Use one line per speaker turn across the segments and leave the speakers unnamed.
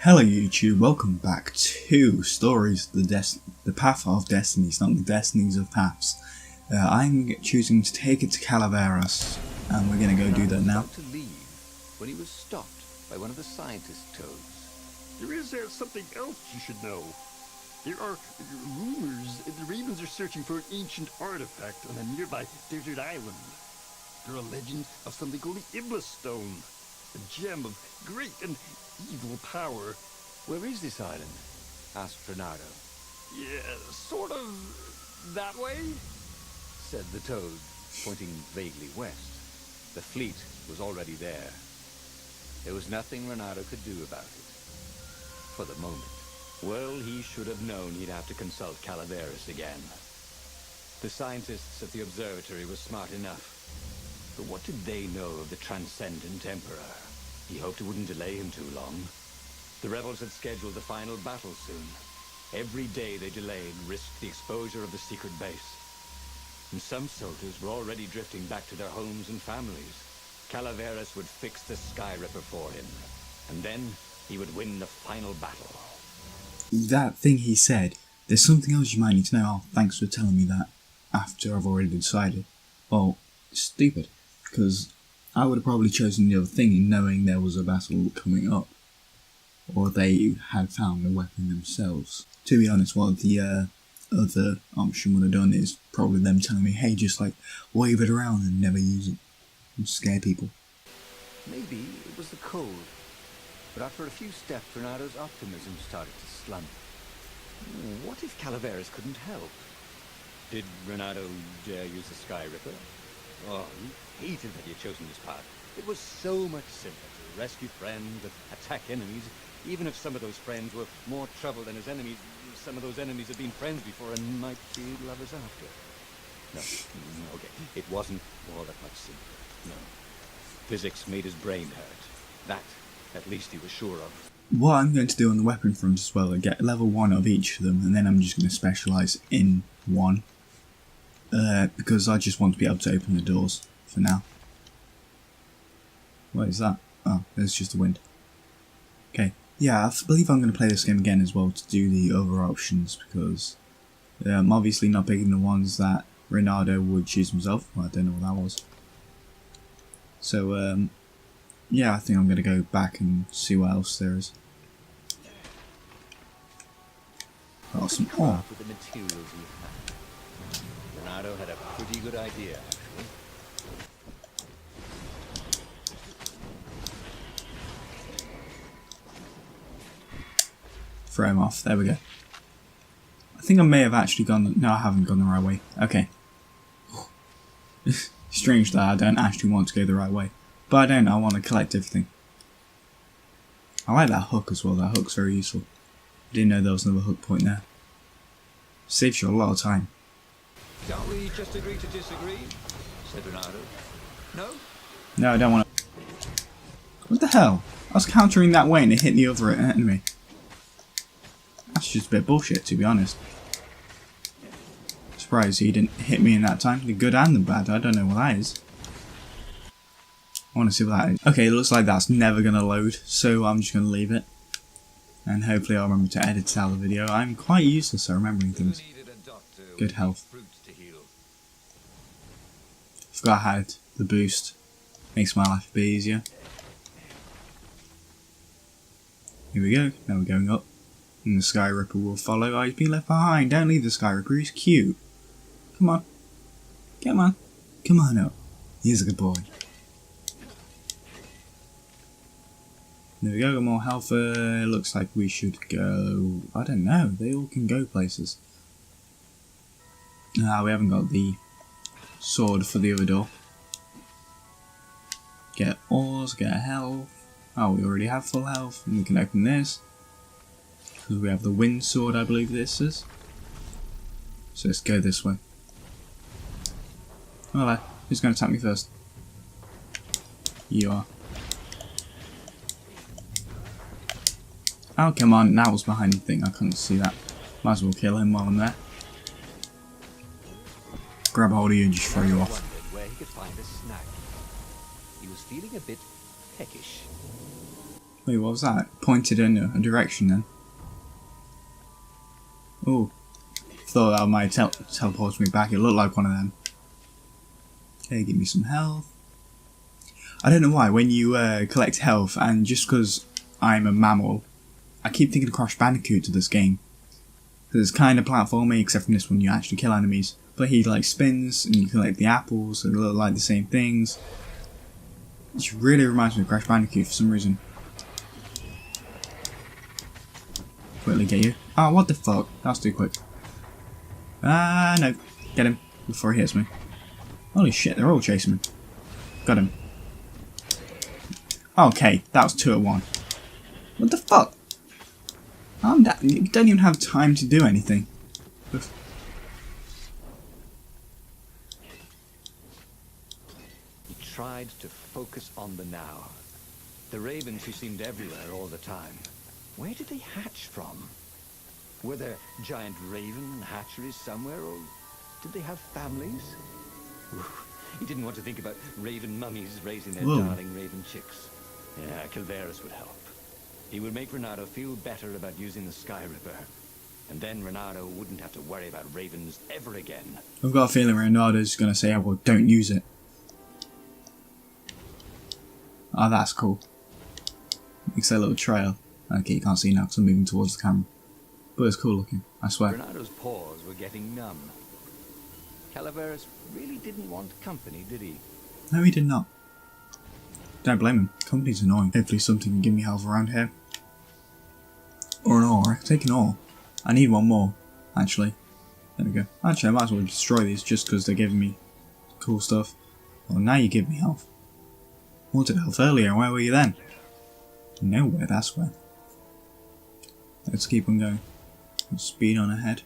Hello YouTube, welcome back to Stories, the Path of Destinies, not the Destinies of Paths. I'm choosing to take it to Calgreghard, and we're going to go do that now.
To leave when he was stopped by one of the scientist toads.
There is something else you should know. There are rumors the Ravens are searching for an ancient artifact on a nearby desert island. There are legends of something called the Iblis Stone, a gem of great and evil power.
Where is this island? Asked Renato.
Yeah, sort of that way?
Said the toad, pointing vaguely west. The fleet was already there. There was nothing Renato could do about it. For the moment. Well, he should have known he'd have to consult Calgreghard again. The scientists at the observatory were smart enough. But what did they know of the transcendent emperor? He hoped it wouldn't delay him too long. The rebels had scheduled the final battle soon. Every day they delayed risked the exposure of the secret base. And some soldiers were already drifting back to their homes and families. Calgreghard would fix the Sky Ripper for him. And then he would win the final battle.
That thing he said, there's something else you might need to know. Oh, thanks for telling me that after I've already decided. Well, stupid, because I would have probably chosen the other thing knowing there was a battle coming up. Or they had found the weapon themselves. To be honest, what the other option would have done is probably them telling me, hey, just like wave it around and never use it. And scare people.
Maybe it was the cold. But after a few steps, Renato's optimism started to slump. What if Calgreghard couldn't help? Did Renato dare use the Sky Ripper? Oh, he hated that he had chosen this path. It was so much simpler to rescue friends and attack enemies, even if some of those friends were more trouble than his enemies. Some of those enemies had been friends before and might be lovers after. No, okay, it wasn't all that much simpler, no. Physics made his brain hurt. That, at least he was sure of.
What I'm going to do on the weapon front as well, I get level 1 of each of them, and then I'm just going to specialise in one. Because I just want to be able to open the doors for now. What is that? Oh, there's just the wind. Okay, yeah, I believe I'm going to play this game again as well to do the other options, because I'm obviously not picking the ones that Renato would choose himself. Well, I don't know what that was. So, yeah, I think I'm going to go back and see what else there is. Oh, some ore.
With the materials we had. Renato had a pretty good idea, actually.
Throw him off. There we go. I think I may have actually gone... No, I haven't gone the right way. Okay. Strange that I don't actually want to go the right way. But I don't. I want to collect everything. I like that hook as well. That hook's very useful. I didn't know there was another hook point there. Saves you a lot of time.
Can't we just agree to disagree? Said Renato. No?
No, I don't want to... What the hell? I was countering that way and it hit the other enemy. That's just a bit bullshit, to be honest. Surprised he didn't hit me in that time. The good and the bad. I don't know what that is. I want to see what that is. Okay, it looks like that's never going to load, so I'm just going to leave it. And hopefully I'll remember to edit out the video. I'm quite useless at remembering things. Good health. Forgot I had the boost. Makes my life a bit easier. Here we go. Now we're going up. And the Sky Ripper will follow. Oh, he's been left behind. Don't leave the Sky Ripper. He's cute. Come on. Come on. Come on up. He's a good boy. There we go. Got more health. Looks like we should go... I don't know. They all can go places. Ah, we haven't got the sword for the other door. Get ores. Get health. Oh, we already have full health. And we can open this. Because we have the wind sword, I believe this is. So let's go this way. Hello, who's going to attack me first? You are. Oh, come on, that was behind the thing, I couldn't see that. Might as well kill him while I'm there. Grab hold of you and just throw you off.
Where he could find a snack. He was feeling a bit peckish.
Wait, what was that? Pointed in a direction then. Oh, thought that might teleport me back. It looked like one of them. Okay, give me some health. I don't know why, when you collect health, and just because I'm a mammal, I keep thinking of Crash Bandicoot to this game. Because it's kind of platformy, except from this one you actually kill enemies. But he like spins, and you collect the apples, so they look like the same things. It really reminds me of Crash Bandicoot for some reason. Quickly get you. Oh, what the fuck? That's too quick. Ah, no. Get him before he hits me. Holy shit, they're all chasing me. Got him. Okay, that was 2 at 1. What the fuck? You don't even have time to do anything.
He tried to focus on the now. The ravens who seemed everywhere all the time. Where did they hatch from? Were there giant raven hatcheries somewhere, or did they have families? Ooh, he didn't want to think about raven mummies raising their darling raven chicks. Yeah, Calgreghard would help. He would make Renato feel better about using the Sky Ripper. And then Renato wouldn't have to worry about ravens ever again.
I've got a feeling Renato's going to say, oh, well, don't use it. Oh, that's cool. Makes that little trail. Okay, you can't see now because I'm moving towards the camera. But it's cool looking, I swear.
Renato's paws were getting numb. Calgreghard really didn't want company, did he?
No, he did not. Don't blame him. Company's annoying. Hopefully something can give me health around here. Or an ore. I can take an ore. I need one more, actually. There we go. Actually, I might as well destroy these just because they're giving me cool stuff. Well, now you give me health. I wanted health earlier. Where were you then? Nowhere, that's where. Let's keep on going. Speed on ahead.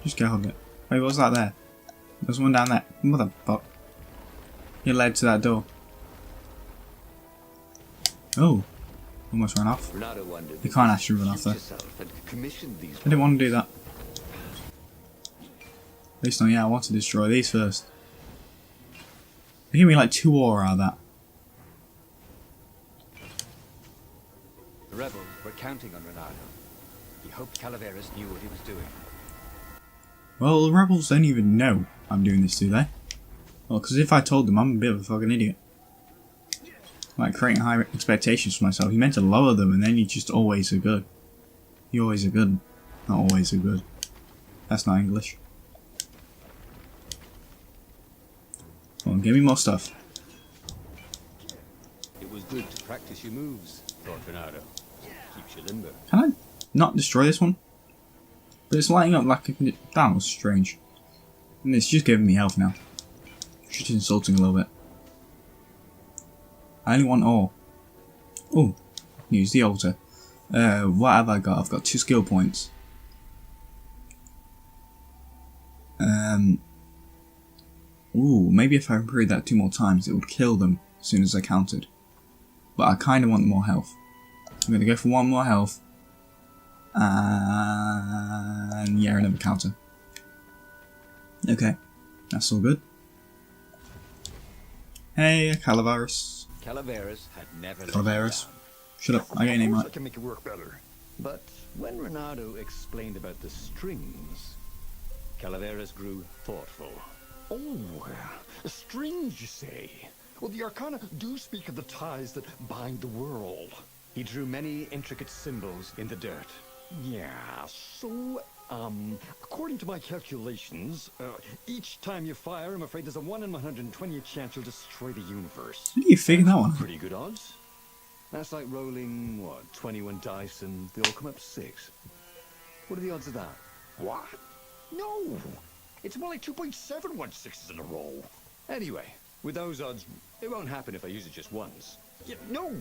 Just get hold of it. Wait, what's that there? There's one down there. Motherfuck. It led to that door. Oh. Almost ran off. You can't actually run off there. I didn't want to do that. At least not yet. I want to destroy these first. They give me like 2 ore out of that.
The rebels were counting on Renato. He hoped Calgreghard knew what he was doing.
Well, the rebels don't even know I'm doing this, do they? Well, because if I told them, I'm a bit of a fucking idiot. Like, creating high expectations for myself. You meant to lower them, and then you just always are good. You always are good. Not always are good. That's not English. Come on, give me more stuff.
It was good to practice your moves, thought Renato. Keeps you limber.
Can I not destroy this one? But it's lighting up like a... That was strange. And it's just giving me health now. Just insulting a little bit. I only want ore. Oh, use the altar. What have I got? I've got 2 skill points. Ooh, maybe if I improve that 2 more times, it would kill them as soon as I counted. But I kind of want more health. I'm going to go for 1 more health. And yeah, another counter. Okay, that's all good. Hey, Calgreghard.
Calgreghard had never let
Calgreghard. Shut up, I got your name
I
right.
can make it work better.
But when Renato explained about the strings, Calgreghard grew thoughtful.
Oh, strings, you say? Well, the Arcana do speak of the ties that bind the world.
He drew many intricate symbols in the dirt.
Yeah, so, according to my calculations, each time you fire, I'm afraid there's a 1 in 120 chance you'll destroy the universe.
How do you figure that one out?
Pretty good odds. That's like rolling, what, 21 dice and they all come up 6. What are the odds of that?
What? No! It's more like 2.716s in a row.
Anyway, with those odds, it won't happen if I use it just once.
Yeah, no,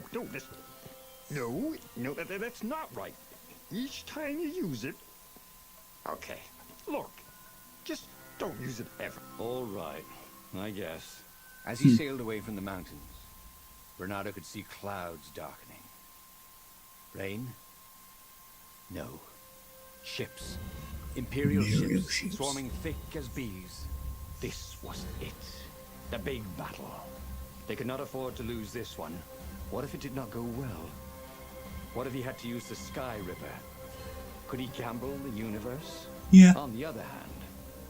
that's not right. Each time you use it... Okay, look, just don't use it ever.
All right, I guess. As he sailed away from the mountains, Renato could see clouds darkening. Rain? No. Ships. Imperial ships, swarming thick as bees. This was it. The big battle. They could not afford to lose this one. What if it did not go well? What if he had to use the Sky Ripper? Could he gamble the universe?
Yeah.
On the other hand,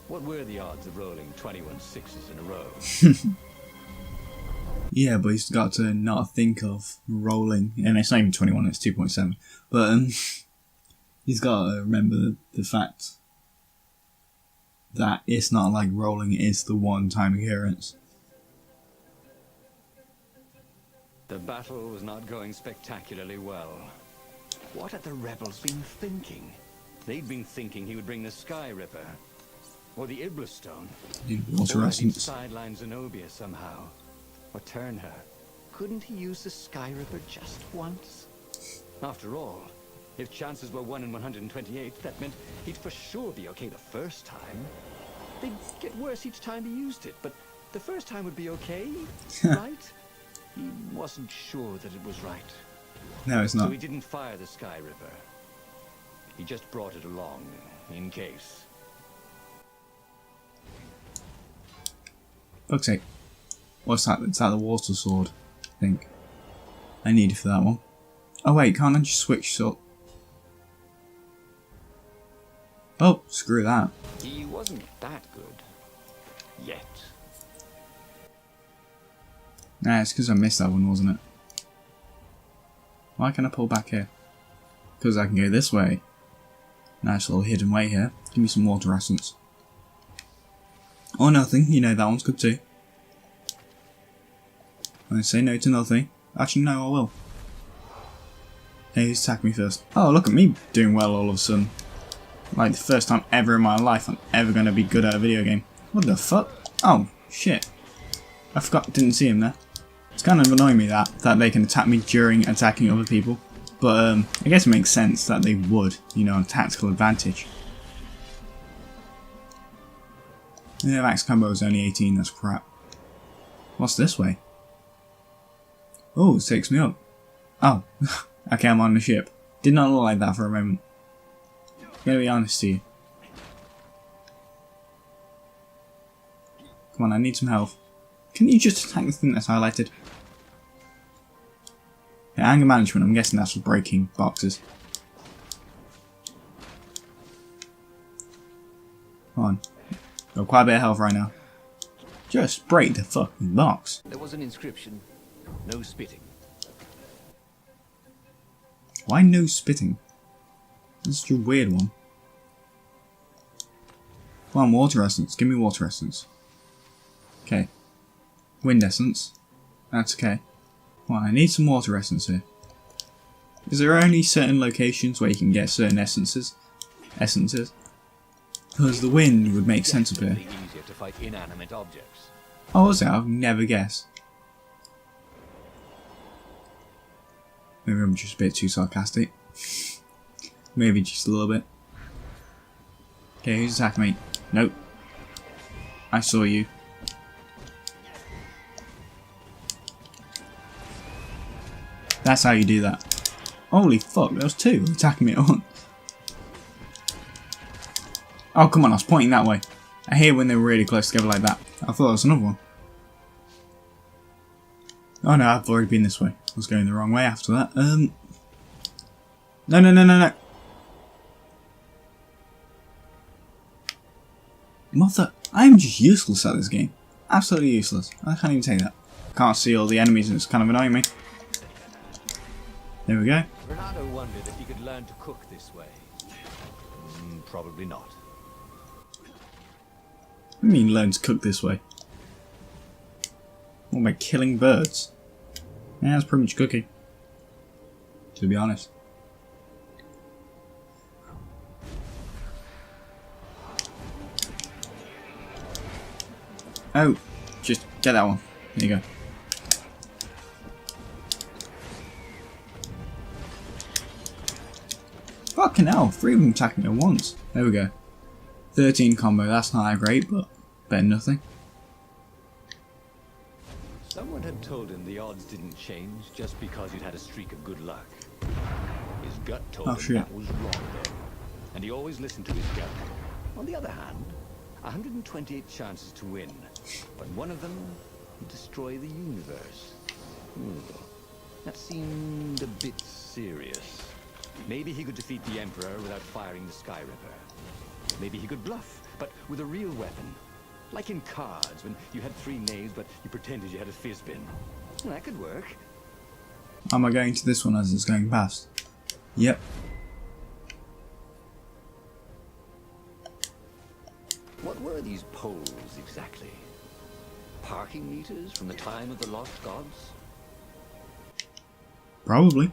what were the odds of rolling 21 sixes in a row?
Yeah, but he's got to not think of rolling, and it's not even 21, it's 2.7. But he's got to remember the fact that it's not like rolling is the one-time occurrence.
The battle was not going spectacularly well. What had the rebels been thinking? They'd been thinking he would bring the Sky Ripper, or the Iblis Stone,
Water
or he'd
essence.
sideline Zenobia somehow, or turn her. Couldn't he use the Sky Ripper just once? After all, if chances were 1 in 128, that meant he'd for sure be okay the first time. They'd get worse each time he used it, but the first time would be okay, right? He wasn't sure that it was right.
No, it's
So
not.
he didn't fire the Sky Ripper. He just brought it along, in case.
Fuck's sake. What's that? It's that the water sword, I think. I need it for that one. Oh wait, can't I just switch sword? Oh, screw that.
He wasn't that good. Yet.
Nah, it's because I missed that one, wasn't it? Why can I pull back here? Because I can go this way. Nice little hidden way here. Give me some water essence. Or nothing, you know that one's good too. I say no to nothing. Actually, no, I will. Hey, who's attacked me first? Oh, look at me doing well all of a sudden. Like the first time ever in my life I'm ever going to be good at a video game. What the fuck? Oh, shit. I forgot, didn't see him there. It's kind of annoying me that they can attack me during attacking other people. But I guess it makes sense that they would, you know, a tactical advantage. Yeah, max combo is only 18, that's crap. What's this way? Oh, it takes me up. Oh, okay, I'm on the ship. Did not look like that for a moment. I'm gonna be honest to you. Come on, I need some health. Can you just attack the thing that's highlighted? Yeah, anger management, I'm guessing that's for breaking boxes. Come on. Got quite a bit of health right now. Just break the fucking box.
There was an inscription. No spitting.
Why no spitting? That's such a weird one. Come on, water essence. Give me water essence. Okay. Wind essence. That's okay. Well, I need some water essence here. Is there only certain locations where you can get certain essences? Because the wind would make sense up here.
Definitely easier to fight inanimate objects.
Oh, was it? I've never guessed. Maybe I'm just a bit too sarcastic. Maybe just a little bit. Okay, who's attacking me? Nope. I saw you. That's how you do that. Holy fuck, there was two attacking me at once. Oh, come on, I was pointing that way. I hate when they were really close together like that. I thought there was another one. Oh no, I've already been this way. I was going the wrong way after that. No. Mother, I am just useless at this game. Absolutely useless. I can't even take that. Can't see all the enemies and it's kind of annoying me. There we go.
Renato wondered if he could learn to cook this way. Probably not.
What do you mean learn to cook this way? What, by killing birds? Yeah, that's pretty much cooking. To be honest. Oh, just get that one. There you go. Fucking hell, 3 of them attacking me at once. There we go. 13 combo, that's not that great, but better than nothing.
Someone had told him the odds didn't change just because he'd had a streak of good luck. His gut told him
shit.
that was wrong, though. And he always listened to his gut. On the other hand, 128 chances to win, but one of them would destroy the universe. That seemed a bit serious. Maybe he could defeat the Emperor without firing the Sky Ripper. Maybe he could bluff, but with a real weapon. Like in cards, when you had 3 knaves, but you pretended you had a fizbin. That could work.
Am I going to this one as it's going past? Yep.
What were these poles exactly? Parking meters from the time of the lost gods?
Probably.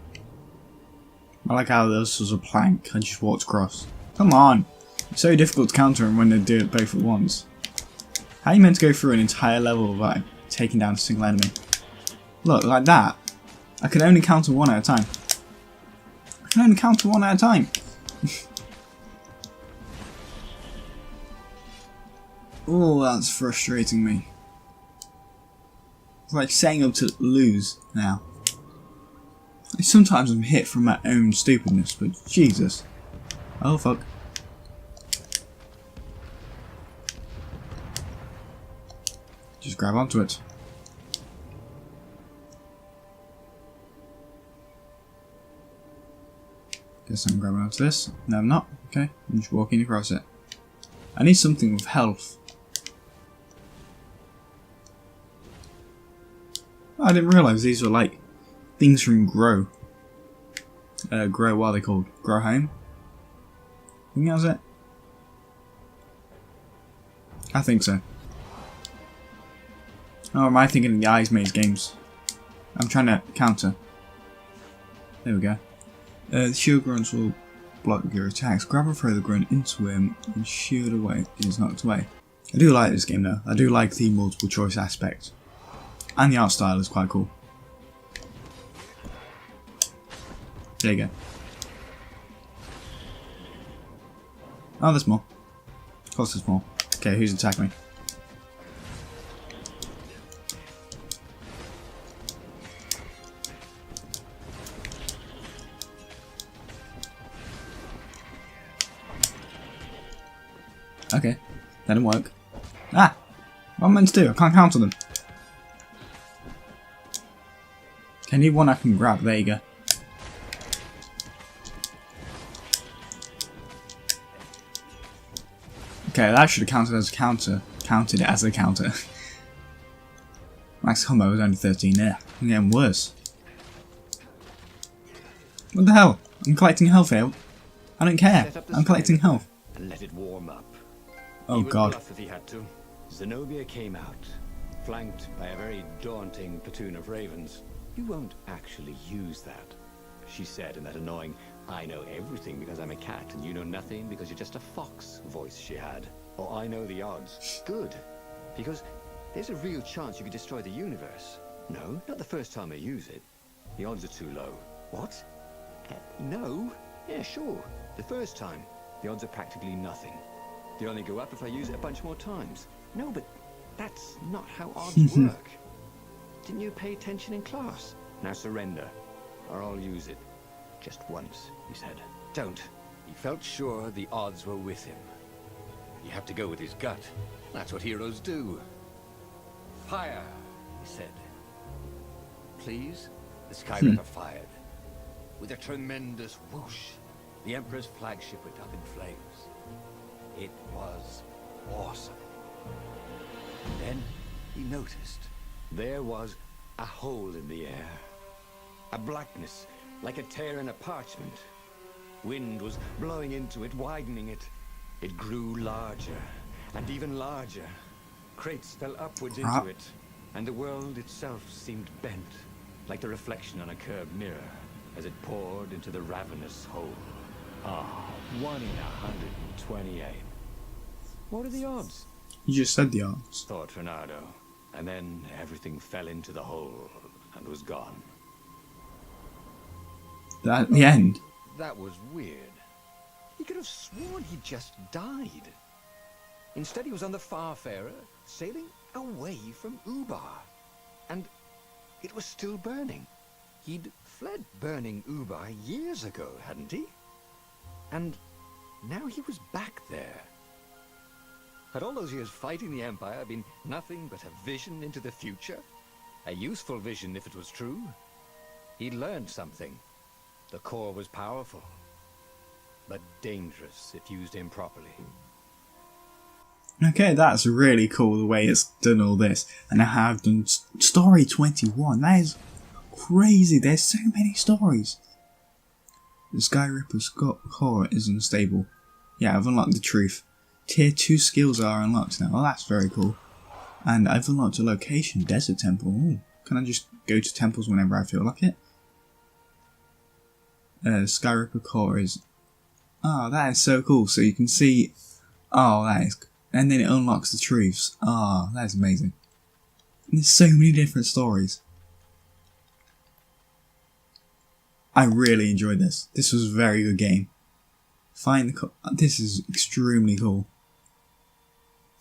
I like how this was a plank I just walked across. Come on! It's so difficult to counter them when they do it both at once. How are you meant to go through an entire level without taking down a single enemy? Look, like that. I can only counter one at a time. I can only counter one at a time. Oh, that's frustrating me. It's like setting up to lose now. Sometimes I'm hit from my own stupidness, but Jesus. Oh fuck. Just grab onto it. Guess I'm grabbing onto this. No, I'm not. Okay, I'm just walking across it. I need something with health. Oh, I didn't realise these were like things from Grow. Grow, what are they called? Grow Home? I think that was it. I think so. Oh, am I thinking of the Eyes Maze games? I'm trying to counter. There we go. The shield grunts will block your attacks. Grab and throw the grunt into him and shield away. He is knocked away. I do like this game though. I do like the multiple choice aspect. And the art style is quite cool. There you go. Oh, there's more. Of course there's more. Okay, who's attacking me? Okay, that didn't work. Ah! What am I meant to do? I can't counter them. Okay, I need one I can grab. There you go. Okay, that should have counted as a counter. Counted as a counter. Max combo was only 13 there. I'm getting worse. What the hell? I'm collecting health here. I don't care. I'm collecting health.
And let it warm up.
Oh
He would
god.
bluff if he had to. Zenobia came out, flanked by a very daunting platoon of ravens. You won't actually use that, she said in that annoying, I know everything because I'm a cat and you know nothing because you're just a fox voice she had. Or I know the odds. Good. Because there's a real chance you could destroy the universe. No, not the first time I use it. The odds are too low. What? No? Yeah, sure. The first time, the odds are practically nothing. They only go up if I use it a bunch more times. No, but that's not how odds work. Didn't you pay attention in class? Now surrender, or I'll use it. Just once, he said. Don't. He felt sure the odds were with him. You have to go with his gut. That's what heroes do. Fire, he said. Please? The Sky Ripper fired. With a tremendous whoosh, the Emperor's flagship went up in flames. It was awesome. Then he noticed there was a hole in the air. A blackness, like a tear in a parchment. Wind was blowing into it, widening it. It grew larger, and even larger. Crates fell upwards into it, and the world itself seemed bent, like the reflection on a curved mirror, as it poured into the ravenous hole. Ah, 1 in 128. What are the odds?
You just said the odds.
Thought Fernando. And then everything fell into the hole and was gone.
That the end.
That was weird. He could have sworn he just died. Instead, he was on the Farfarer, sailing away from Ubar. And it was still burning. He'd fled burning Ubar years ago, hadn't he? And now he was back there. Had all those years fighting the Empire been nothing but a vision into the future? A useful vision if it was true. He'd learned something. The core was powerful, but dangerous if used improperly.
Okay, that's really cool the way it's done all this. And I have done story 21. That is crazy. There's so many stories. The Sky Ripper's core is unstable. Yeah, I've unlocked the truth. Tier 2 skills are unlocked now. Well, that's very cool. And I've unlocked a location, Desert Temple. Ooh, can I just go to temples whenever I feel like it? Sky Ripper core is... Oh, that is so cool. So you can see... Oh, that is... And then it unlocks the truths. Ah, that is amazing. And there's so many different stories. I really enjoyed this. This was a very good game. This is extremely cool.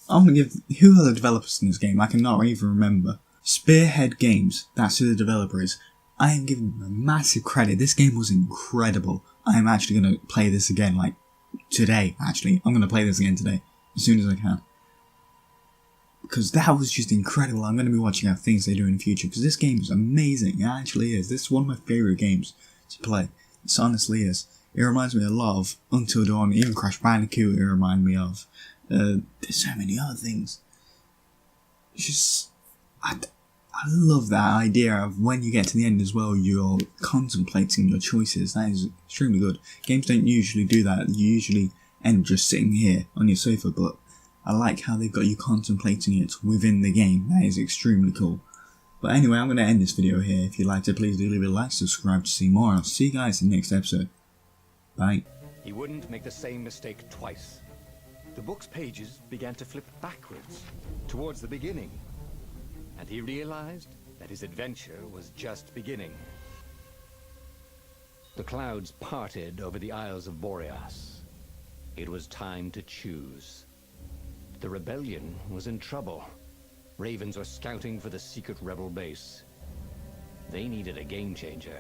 I'm gonna give... Who are the developers in this game? I cannot even remember. Spearhead Games. That's who the developer is. I am giving them a massive credit. This game was incredible. I am actually gonna play this again, like, today, actually. I'm gonna play this again today. As soon as I can. Because that was just incredible. I'm going to be watching out things they do in the future. Because this game is amazing. It actually is. This is one of my favourite games to play. It honestly is. It reminds me a lot of Until Dawn. Even Crash Bandicoot it reminds me of. There's so many other things. It's just... I love that idea of when you get to the end as well, you're contemplating your choices. That is extremely good. Games don't usually do that. You usually... and just sitting here on your sofa, but I like how they've got you contemplating it within the game. That is extremely cool. But anyway, I'm going to end this video here. If you liked it, please do leave a like, subscribe to see more, and I'll see you guys in the next episode. Bye.
He wouldn't make the same mistake twice. The book's pages began to flip backwards, towards the beginning, and he realized that his adventure was just beginning. The clouds parted over the Isles of Boreas. It was time to choose. The rebellion was in trouble. Ravens were scouting for the secret rebel base. They needed a game changer.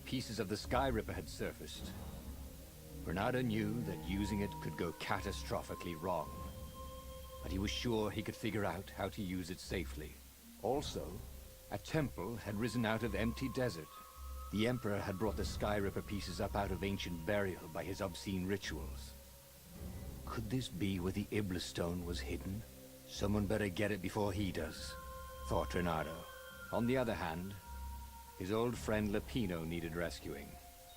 Pieces of the Sky Ripper had surfaced. Renato knew that using it could go catastrophically wrong, but he was sure he could figure out how to use it safely. Also, a temple had risen out of empty desert. The Emperor had brought the Sky Ripper pieces up out of ancient burial by his obscene rituals. Could this be where the Iblis stone was hidden? Someone better get it before he does, thought Renato. On the other hand, his old friend Lapino needed rescuing.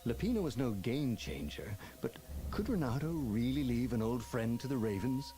Lapino was no game changer, but could Renato really leave an old friend to the Ravens?